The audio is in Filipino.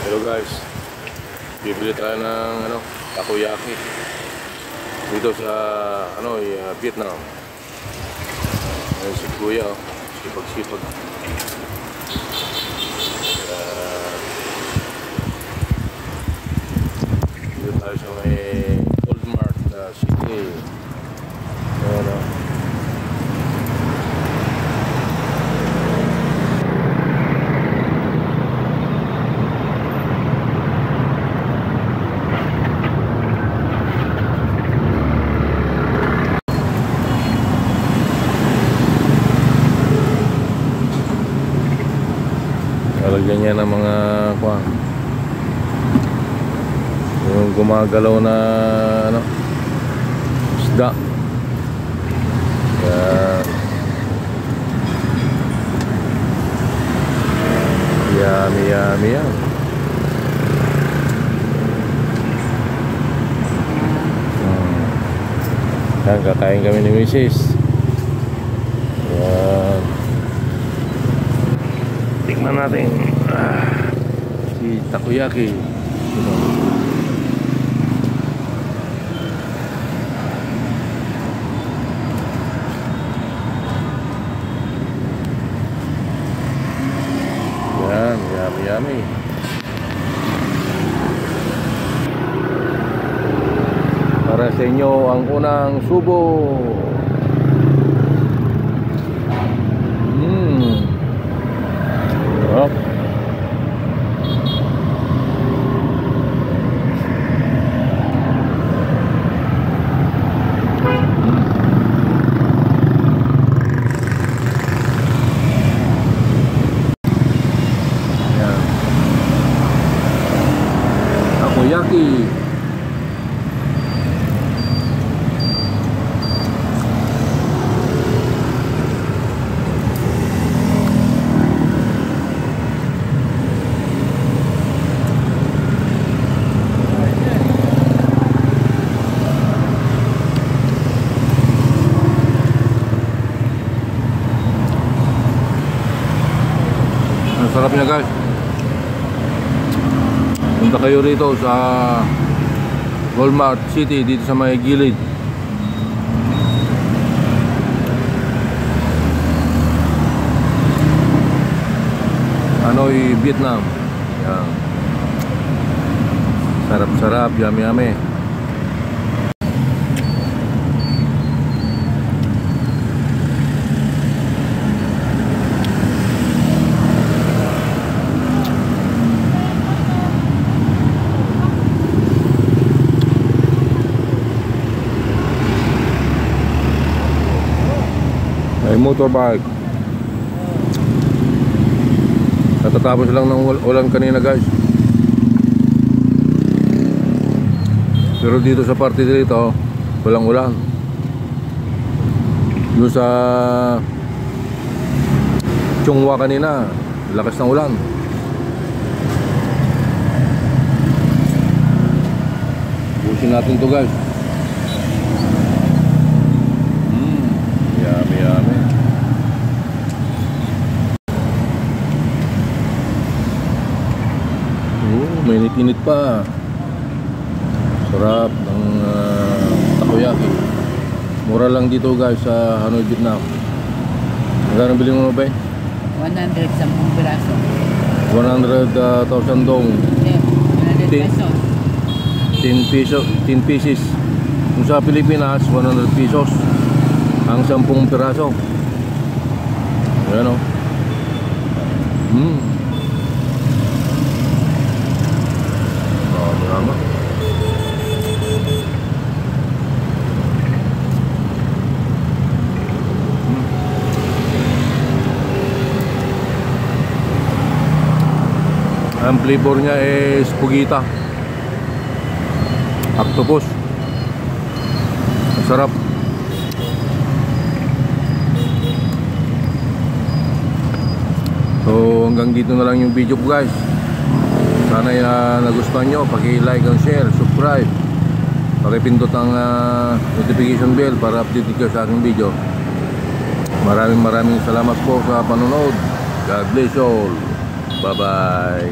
Hello guys, bibili tayo ng takoyaki dito sa Vietnam. Ayun si Kuya, sipag-sipag. Dito tayo sa may Old Mart City. Ayun lalagyan niya ng mga yung gumagalaw na isda. Yummy yan. Yan, kakain kami ni Mrs. Yan, tingnan natin si takoyaki. Yan, yummy. Para sa inyo ang unang subo. Oh. Yan. Takoyaki. Ang sarap niya guys. Punta kayo rito sa Walmart City dito sa may gilid. Hanoi, Vietnam. Yan. Sarap, yummy. Ay motorbike. Natatapos lang ng ulan kanina guys. Pero dito sa parte dito walang ulan. Doon sa Chungwa kanina lakas ng ulan. Busin natin to guys. Yummy. Mainit-init pa. Sarap ng takoyaki. Mura lang dito guys sa Hanoi, Vietnam. Magkano bili mo ba? 100 sa piraso. 100,000 dong. 100 pesos. 10 pieces. Kung sa Pilipinas 100 pesos ang 10 piraso. Ayan o. Drama. Ang flavor niya is pugita, octopus. Masarap. So hanggang dito na lang yung video ko guys. Sana nagustuhan nyo. Paki-like and share, subscribe, pakipindot ang notification bell para update kayo sa aking video. Maraming salamat po sa panonood. God bless all. Bye bye.